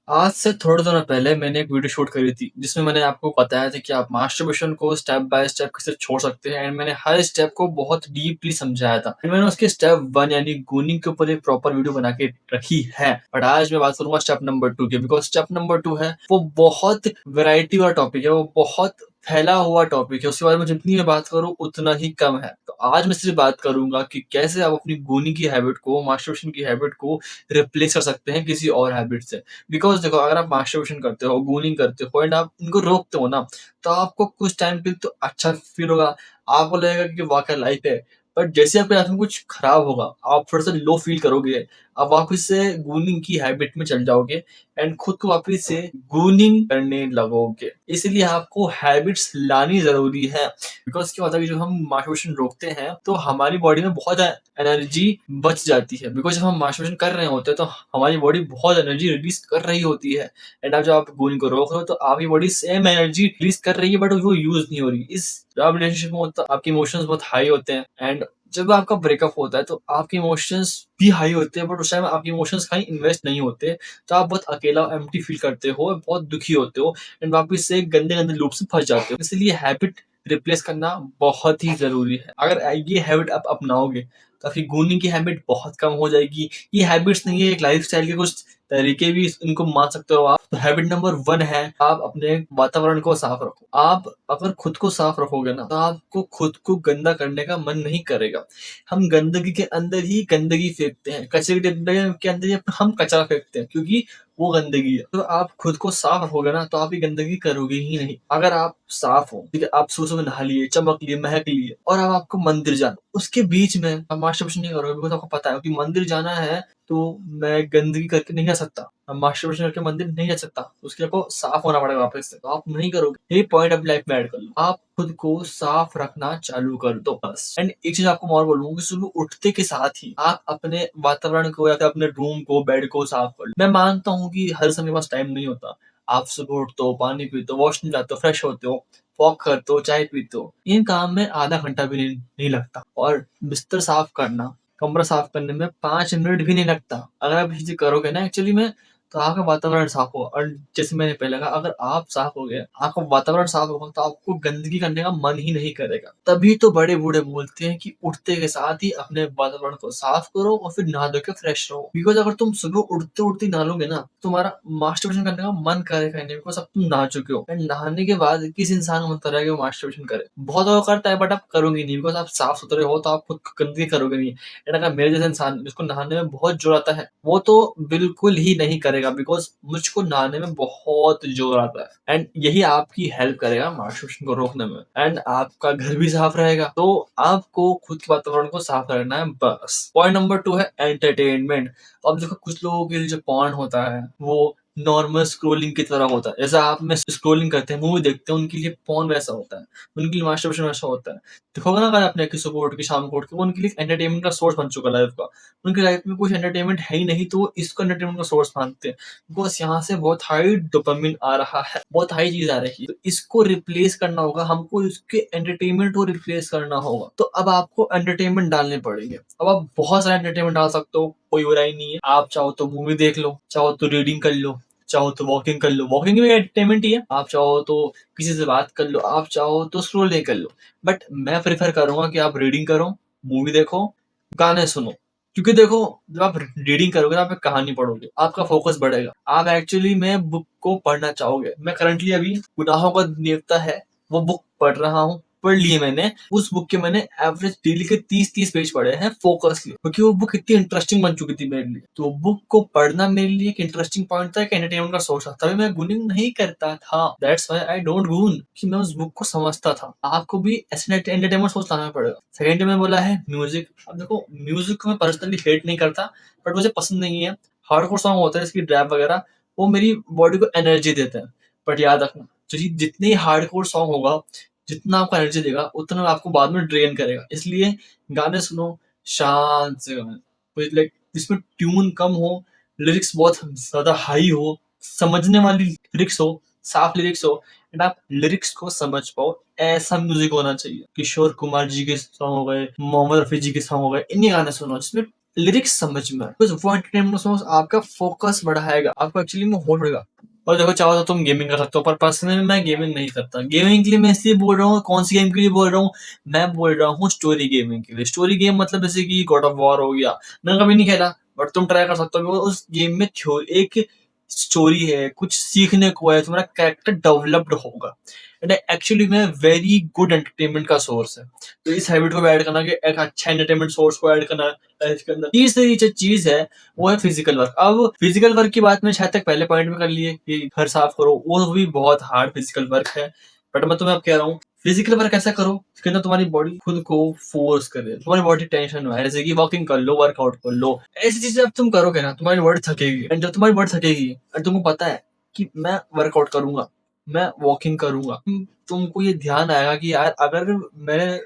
आज से थोड़े दिनों पहले मैंने एक वीडियो शूट करी थी, जिसमें मैंने आपको बताया था कि आप मास्टरबेशन को स्टेप बाय स्टेप कैसे छोड़ सकते हैं एंड मैंने हर स्टेप को बहुत डीपली समझाया था। एंड मैंने उसके स्टेप 1 यानी गूनिंग के ऊपर एक प्रॉपर वीडियो बना के रखी है। बट आज मैं बात करूँगा स्टेप नंबर 2 की, बिकॉज़ स्टेप नंबर 2 है, वो बहुत वैरायटी वाला टॉपिक है, वो बहुत फैला हुआ टॉपिक है, उसके बारे में जितनी मैं बात करूँ उतना ही कम है। तो आज मैं सिर्फ़ बात करूँगा कि कैसे आप अपनी गूनिंग की हैबिट को, मास्टरबेशन की हैबिट को रिप्लेस कर सकते हैं किसी और हैबिट से। बिकॉज़ देखो, अगर आप मास्टरबेशन करते हो, गूनिंग करते हो एंड आप इनको रोकते हो ना, तो आपको कुछ टाइम के लिए तो अच्छा फ़ील होगा, आपको लगेगा कि वाक़ई लाइफ़ है। बट जैसे आपकी लाइफ़ में कुछ खराब होगा, आप थोड़ा-सा लो फ़ील करोगे, आप वापस से गूनिंग की हैबिट में चले जाओगे एंड खुद को वापस से गूनिंग करने लगोगे। इसीलिए आपको हैबिट्स लानी ज़रूरी है। बिकॉज़ क्या होता है कि जब हम मास्टरबेशन रोकते हैं, तो हमारी बॉडी में बहुत एनर्जी बच जाती है। बिकॉज़ जब हम मास्टरबेशन कर रहे होते हैं, तो हमारी बॉडी बहुत एनर्जी रिलीज़ कर रही होती है एंड अब जब आप गूनिंग को रोक रहे हो, तो आपकी बॉडी सेम एनर्जी रिलीज़ कर रही है, बट वो यूज़ नहीं हो रही। इस जब आप रिलेशनशिप में होता, आपके इमोशंस बहुत हाई होते हैं एंड जब आपका ब्रेकअप होता है, तो आपके इमोशंस भी हाई होते हैं, बट उस टाइम आपके इमोशंस कहीं इन्वेस्ट नहीं होते। तो आप बहुत अकेला, एम्प्टी फ़ील करते हो, बहुत दुखी होते हो एंड वापस से गंदे-गंदे लूप से फँस जाते हो। इसलिए हैबिट रिप्लेस करना बहुत ही ज़रूरी है। अगर ये हैबिट आप अपनाओगे, तो आपकी गूनिंग की हैबिट बहुत कम हो जाएगी। ये हैबिट्स नहीं है, एक लाइफ़स्टाइल के कुछ तरीके भी इनको मान सकते हो आप। तो हैबिट नंबर 1 है, आप अपने वातावरण को साफ रखो। आप अगर खुद को साफ रखोगे ना, तो आपको खुद को गंदा करने का मन नहीं करेगा। हम गंदगी के अंदर ही गंदगी फेंकते हैं, कचरे के डिब्बे के अंदर ही हम कचरा फेंकते हैं, क्योंकि वो गंदगी है। तो आप खुद को साफ रखोगे ना, तो आप ये गंदगी करोगे ही नहीं। अगर आप साफ हो, ठीक है, आप सुबह-सुबह नहा लिए, चमक लिए, महक लिए और अब आपको मंदिर जाना, उसके बीच में आप मास्टरबेशन नहीं करोगे, बिकॉज़ आपको पता है कि मंदिर जाना है, तो मैं गंदगी करके नहीं जा सकता। मैं मास्टरबेशन करके मंदिर नहीं जा सकता। उसके लिए आपको साफ होना पड़ेगा वापस से, तो आप नहीं करोगे। ये पॉइंट अपनी लाइफ में ऐड कर लो। आप खुद को साफ रखना चालू कर दो बस। एंड एक चीज़ आपको और बोलूँगा कि सुबह उठते के साथ ही आप अपने वातावरण को या फिर अपने रूम को, बेड को साफ कर लो। मैं मानता हूँ कि हर समय के पास टाइम नहीं होता। आप सुबह उठते हो, पानी पीते हो, वॉशरूम जाते हो, फ्रेश होते हो, वॉक करते हो, चाय पीते हो। इन काम में आधा घंटा भी नहीं लगता और बिस्तर साफ करना, कमरा साफ करने में 5 मिनट भी नहीं लगता। अगर आप ये चीज़ करोगे ना एक्चुअली में, तो आपका वातावरण साफ होगा और जैसे मैंने पहले कहा, अगर आप साफ हो गए, आपका वातावरण साफ होगा, तो आपको गंदगी करने का मन ही नहीं करेगा। तभी तो बड़े-बूढ़े बोलते हैं कि उठते के साथ ही अपने वातावरण को साफ करो और फिर नहा धो के फ्रेश रहो। बिकॉज़ अगर तुम सुबह उठते-उठते ही नहा लोगे ना, तुम्हारा मास्टरबेशन करने का मन करेगा ही नहीं, बिकॉज़ अब तुम नहा चुके हो एंड नहाने के बाद किस इंसान का मन कर रहा है कि वो मास्टरबेशन करे? बहुत लोग करता है, बट आप करोगे नहीं, बिकॉज़ आप साफ-सुथरे हो, तो आप खुद गंदगी करोगे नहीं। एंड अगर मेरे जैसा इंसान जिसको नहाने में बहुत जोर आता है, वो तो बिल्कुल ही नहीं करेगा, बिकॉज़ मुझको नहाने में बहुत जोर आता है एंड यही आपकी हेल्प करेगा मास्टरबेशन को रोकने में एंड आपका घर भी साफ रहेगा। तो आपको खुद के वातावरण को साफ रखना है बस। पॉइंट नंबर 2 है एंटरटेनमेंट। अब देखो, कुछ लोगों के लिए जो पॉर्न होता है, वो नॉर्मल स्क्रॉलिंग की तरह होता है। जैसा आप में स्क्रॉलिंग करते हैं, मूवी देखते हैं, उनके लिए पॉर्न वैसा होता है, उनके लिए मास्टरबेशन वैसा होता है। देखोगे ना, अगर आपने कि सुबह उठ के शाम को उठ के, वो उनके लिए एंटरटेनमेंट का सोर्स बन चुका है लाइफ का। उनकी लाइफ में कुछ एंटरटेनमेंट है ही नहीं, तो वो इसको एंटरटेनमेंट का सोर्स मानते हैं। बस यहाँ से बहुत हाई डोपामाइन आ रहा है, बहुत हाई चीज़ आ रही है। तो इसको रिप्लेस करना होगा, हमको इसके एंटरटेनमेंट को रिप्लेस करना होगा। तो अब आपको एंटरटेनमेंट डालने पड़ेंगे। अब आप बहुत सारे एंटरटेनमेंट डाल सकते हो, कोई बुराई नहीं है। आप चाहो तो मूवी देख लो, चाहो तो रीडिंग कर लो, चाहो तो वॉकिंग कर लो, वॉकिंग भी एंटरटेनमेंट ही है। आप चाहो तो किसी से बात कर लो, आप चाहो तो स्क्रॉलिंग कर लो। बट मैं प्रेफ़र करूँगा कि आप रीडिंग करो, मूवी देखो, गाने सुनो। क्योंकि देखो, जब आप रीडिंग करोगे ना, आप एक कहानी पढ़ोगे, आपका फ़ोकस बढ़ेगा। आप एक्चुअली में बुक को पढ़ना चाहोगे। मैं करंटली अभी गुनाहों का देवता है, वो बुक पढ़ रहा हूँ। पढ़ ली है मैंने। उस बुक के मैंने एवरेज डेली के 30-30 पेज पढ़े हैं फ़ोकसली, क्योंकि वो बुक इतनी इंटरेस्टिंग बन चुकी थी मेरे लिए। तो बुक को पढ़ना मेरे लिए एक इंटरेस्टिंग पॉइंट था, एक एंटरटेनमेंट का सोर्स था। तभी मैं गूनिंग नहीं करता था। That's why I don't goon, कि मैं उस बुक को समझता था। आपको भी ऐसे एंटरटेनमेंट सोर्स लाना पड़ेगा। सेकंड में बोला है म्यूज़िक। अब देखो, म्यूज़िक को मैं पर्सनली हेट नहीं करता, बट मुझे पसंद नहीं है। हार्डकोर सॉन्ग होते हैं, इसकी रैप वगैरह, वो मेरी बॉडी को एनर्जी देते हैं। बट याद रखना, जितनी हार्डकोर सॉन्ग होगा, जितना आपको एनर्जी देगा, उतना आपको बाद में ड्रेन करेगा। इसलिए गाने सुनो, शांत से गाने, कोई लाइक जिसमें ट्यून कम हो, लिरिक्स बहुत ज़्यादा हाई हो, समझने वाली लिरिक्स हो, साफ लिरिक्स हो एंड आप लिरिक्स को समझ पाओ, ऐसा म्यूज़िक होना चाहिए। किशोर कुमार जी के सॉन्ग हो गए, मोहम्मद रफ़ी जी के सॉन्ग हो गए, इन्हीं गाने सुनो जिसमें लिरिक्स समझ में, बस वो एंटरटेनमेंट सॉन्ग्स आपका फोकस बढ़ाएगा, आपको एक्चुअली में होल्ड बढ़ेगा। और देखो चाहो तो तुम गेमिंग कर सकते हो, पर पर्सनली मैं गेमिंग नहीं करता। गेमिंग के लिए मैं इसलिए बोल रहा हूँ, कौन सी गेम के लिए बोल रहा हूँ, मैं बोल रहा हूँ स्टोरी गेमिंग के लिए। स्टोरी गेम मतलब जैसे कि गॉड ऑफ वॉर हो गया, मैंने कभी नहीं खेला, बट तुम ट्राई कर सकते हो कि उस गेम में एक स्टोरी है, कुछ सीखने को है, तुम्हारा कैरेक्टर डेवलप्ड होगा। एंड एक्चुअली में वेरी गुड एंटरटेनमेंट का सोर्स है। तो इस हैबिट को ऐड करना कि एक अच्छा एंटरटेनमेंट सोर्स को ऐड करना लाइफ के अंदर। तीसरी जो चीज है वो है फिजिकल वर्क। अब फिजिकल वर्क की बात मैं शायद तक पहले पॉइंट में कर लिए कि घर साफ करो, वो भी बहुत हार्ड फिजिकल वर्क है, बट मैं तुम्हें अब कह रहा हूँ फिजिकल वर्क ऐसा करो उसके अंदर तुम्हारी बॉडी खुद को फोर्स करे, तुम्हारी बॉडी टेंशन में है, जैसे कि वॉकिंग कर लो, वर्कआउट कर लो। ऐसी चीजें अब तुम करोगे ना तुम्हारी बॉडी थकेगी, एंड जब तुम्हारी बॉडी थकेगी और तुमको पता है कि मैं वर्कआउट करूंगा, मैं वॉकिंग करूंगा, तुमको ये ध्यान आएगा कि यार अगर मैंने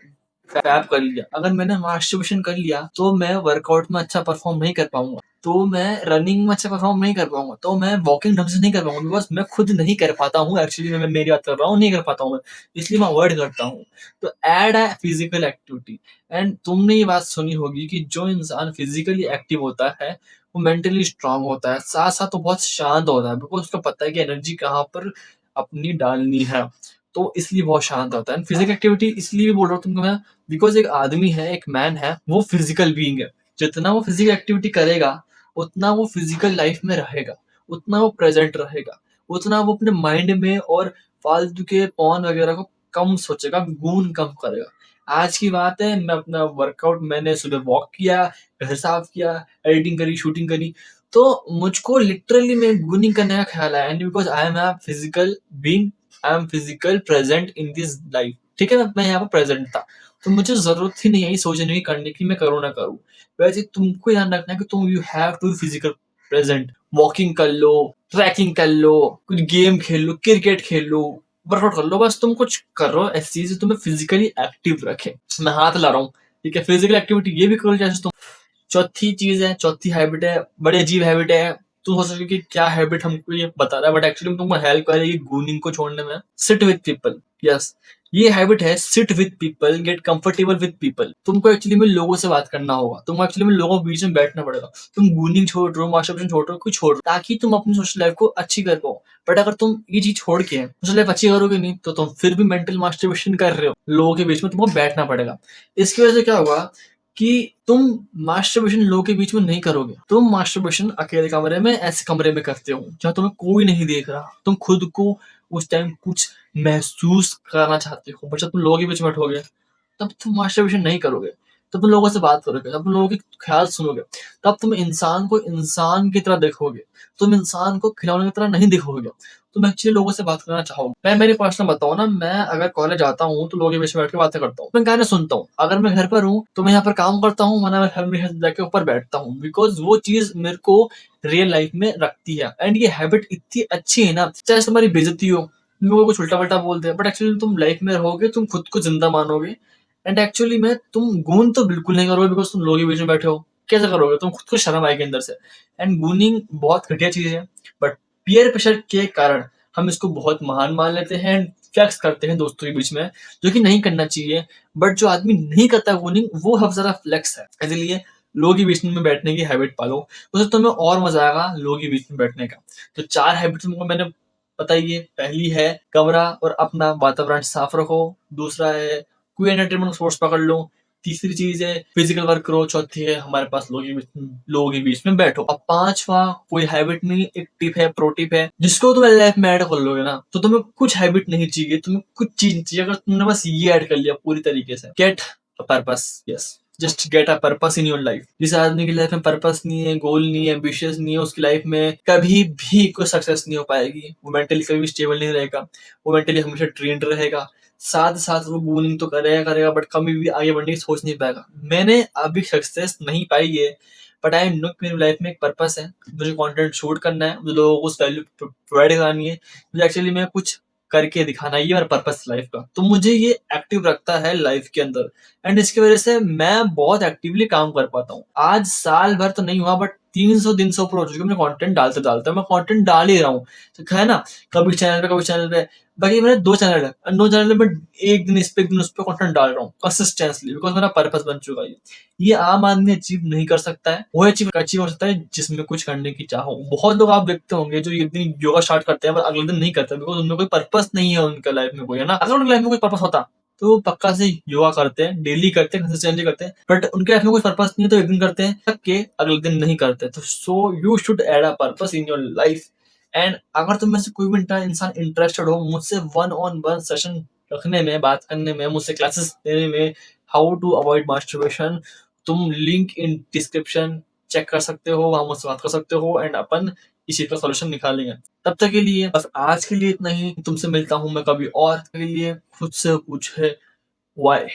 फैप कर लिया, अगर मैंने मास्टरबेशन कर लिया, तो मैं वर्कआउट में अच्छा परफॉर्म नहीं कर पाऊंगा, तो मैं रनिंग में अच्छा परफॉर्म नहीं कर पाऊंगा, तो मैं वॉकिंग ढंग से नहीं कर पाऊंगा, बिकॉज मैं खुद नहीं कर पाता हूँ। एक्चुअली मैं मेरी बात कर रहा हूँ, नहीं कर पाता हूँ मैं, इसलिए मैं अवॉइड करता हूँ। तो ऐड है फिजिकल एक्टिविटी। एंड तुमने ये बात सुनी होगी कि जो इंसान फिजिकली एक्टिव होता है वो मेंटली स्ट्रांग होता है, साथ साथ वो बहुत शांत होता है, बिकॉज उसको पता है कि एनर्जी कहाँ पर अपनी डालनी है, तो इसलिए बहुत शांत होता है। फिजिकल एक्टिविटी इसलिए भी बोल रहा हूँ तुमको मैं, बिकॉज एक आदमी है, एक मैन है, वो फिजिकल बीइंग है। जितना वो फिजिकल एक्टिविटी करेगा उतना वो फिजिकल लाइफ में रहेगा, उतना वो प्रेजेंट रहेगा, उतना वो अपने माइंड में और फालतू के पॉन वगैरह को कम सोचेगा, गून कम करेगा। आज की बात है, मैं अपना वर्कआउट मैंने सुबह वॉक किया, घर साफ किया, एडिटिंग करी, शूटिंग करी, तो मुझको लिटरली में गूनिंग करने का ख्याल आया, and because I am a physical being, I am physical present in this life. ठीक है ना, मैं यहाँ पर प्रेजेंट था, तो मुझे जरूरत ही नहीं आई सोचने की, करने की मैं करूँ ना करूँ। वैसे तुमको ध्यान रखना है कि तुम you have to physical present. Walking कर लो, ट्रैकिंग कर लो, कुछ गेम खेल लो, क्रिकेट खेल लो, वर्कआउट कर लो, बस तुम कुछ करो ऐसी चीज तुम्हें फिजिकली एक्टिव रखे। मैं हाथ ला रहा हूँ, ठीक है, फिजिकल एक्टिविटी ये भी करो जैसे तुम। चौथी चीज है, चौथी हैबिट है, बड़ी अजीब हैबिट है। तुम सोच रहे हो कि क्या हैबिट हमको ये बता रहा है, बट एक्चुअली तुमको हेल्प करेगी गूनिंग को छोड़ने में। सिट विद पीपल, यस, ये हैबिट है, sit with people, get comfortable with people. तुमको एक्चुअली में लोगों से बात करना होगा, तुमको एक्चुअली में लोगों के बीच में बैठना पड़ेगा। तुम गूनिंग छोड़ रहे हो, मास्टरबेशन छोड़ रहे हो, कुछ छोड़ रहे हो, ताकि तुम अपनी सोशल लाइफ को अच्छी कर पाओ। बट अगर तुम ये चीज छोड़ के सोशल लाइफ अच्छी करोगे नहीं, तो तुम फिर भी मेंटल मास्टरबेशन कर रहे हो, लोगों के बीच में तुमको बैठना पड़ेगा। इसकी वजह से क्या होगा कि तुम मास्टरबेशन लोगों के बीच में नहीं करोगे, तुम मास्टरबेशन अकेले कमरे में, ऐसे कमरे में करते हो जहाँ तुम्हें कोई नहीं देख रहा, तुम खुद को उस टाइम कुछ महसूस करना चाहते हो। बट जब तुम लोगों के बीच में बैठोगे तब तुम मास्टरबेशन नहीं करोगे, तब तुम लोगों से बात करोगे, तब तुम लोगों के ख्याल सुनोगे, तब तुम इंसान को इंसान की तरह देखोगे, तुम इंसान को खिलौने की तरह नहीं देखोगे, तुम एक्चुअली लोगों से बात करना चाहोगे। मैं मेरी पर्सनल बताऊं ना, मैं अगर कॉलेज आता हूँ तो लोगों के बीच में बैठ के बातें करता हूँ, मैं गाने सुनता हूँ। अगर मैं घर पर हूँ तो मैं यहाँ पर काम करता हूँ, वरना मैं घर में जाके ऊपर बैठता हूँ, बिकॉज वो चीज मेरे को रियल लाइफ में रखती है। एंड ये हैबिट इतनी अच्छी है ना, चाहे तुम्हारी बेइज्जती हो, लोगों को उल्टा पल्टा बोलते हैं, बट एक्चुअली तुम लाइफ में रहोगे, तुम खुद को जिंदा मानोगे, एंड एक्चुअली में तुम गून तो बिल्कुल नहीं करोगे, बिकॉज तुम लोगों के बीच में बैठे हो, कैसे करोगे, तुम खुद को शर्म आएगी अंदर से। एंड गूनिंग बहुत घटिया चीज है, बट पीयर प्रेशर के कारण हम इसको बहुत महान मान लेते हैं एंड फ्लेक्स करते हैं दोस्तों के बीच में, जो कि नहीं करना चाहिए। बट जो आदमी नहीं करता गूनिंग, वो बहुत ज्यादा फ्लेक्स है। इसलिए लोगों के बीच में बैठने की हैबिट पालो, उससे तुम्हें और मजा आएगा लोगों के बीच में बैठने का। तो 4 हैबिट तुमको मैंने बताई है। पहली है कमरा और अपना वातावरण साफ रखो, दूसरा है कोई एंटरटेनमेंट सोर्स पकड़ लो, तीसरी चीज है फिजिकल वर्क करो, चौथी है हमारे पास लोगों के बीच में बैठो। अब पांचवा कोई हैबिट नहीं, एक टिप है, प्रो टिप है, जिसको तुम लाइफ में ऐड कर लोगे ना, तो तुम्हें कुछ हैबिट नहीं चाहिए, तुम्हें कुछ चीज चाहिए। अगर तुमने बस ये ऐड कर लिया पूरी तरीके से, get a purpose, yes, just get a purpose in your life. जिस आदमी की लाइफ में पर्पस नहीं है, गोल नहीं है, एम्बिशियस नहीं है, उसकी लाइफ में कभी भी कोई सक्सेस नहीं हो पाएगी। वो मेंटली कभी भी स्टेबल नहीं रहेगा, वो मेंटली हमेशा ट्रेंड रहेगा, साथ साथ वो गूनिंग तो करेगा करेगा, बट कभी भी आगे बढ़ने की सोच नहीं पाएगा। मैंने अभी सक्सेस नहीं पाई है, बट आई नो मेरी लाइफ में एक पर्पस है, मुझे कंटेंट शूट करना है, मुझे लोगों को उस वैल्यू प्रोवाइड करानी है, मुझे एक्चुअली में कुछ करके दिखाना है, ये मेरा पर्पस लाइफ का। तो मुझे ये एक्टिव रखता है लाइफ के अंदर, एंड इसकी वजह से मैं बहुत एक्टिवली काम कर पाता हूँ। आज साल भर तो नहीं हुआ, बट 300 दिन से ऊपर हो चुके हैं मैं कंटेंट डालते डालते, मैं कंटेंट डाल ही रहा हूँ, तो है ना, कभी चैनल पे कभी चैनल पे। बाकी मेरे 2 चैनल है और 2 चैनल में एक दिन इस पे, एक दिन उस पे कंटेंट डाल रहा हूँ कंसिस्टेंटली, बिकॉज़ मेरा पर्पस बन चुका है ये। ये आम आदमी अचीव नहीं कर सकता है, वो अचीव अचीव हो सकता है जिसमें कुछ करने की चाह हो। बहुत लोग आप देखते होंगे जो एक दिन योगा स्टार्ट करते हैं पर अगले दिन नहीं करते, बिकॉज़ उनमें कोई पर्पस नहीं है उनके लाइफ में कोई, है ना? अगर उनकी लाइफ में कोई पर्पस होता तो वो पक्का से योगा करते हैं, डेली करते हैं, कंसिस्टेंटली करते हैं, बट उनके लाइफ में कोई पर्पस नहीं है तो एक दिन करते हैं, थक के अगले दिन नहीं करते। तो so you should add a purpose in your life. And अगर तुम में से कोई भी इंसान इंटरेस्टेड हो मुझसे वन ऑन वन सेशन रखने में, बात करने में, मुझसे क्लासेस लेने में, हाउ टू अवॉइड मास्टरबेशन, तुम लिंक इन डिस्क्रिप्शन चेक कर सकते हो, वहां मुझसे बात कर सकते हो एंड अपन इसी का सॉल्यूशन निकालेंगे। तब तक के लिए बस आज के लिए इतना ही। तुमसे मिलता हूँ मैं कभी और के लिए। खुद से पूछे व्हाई।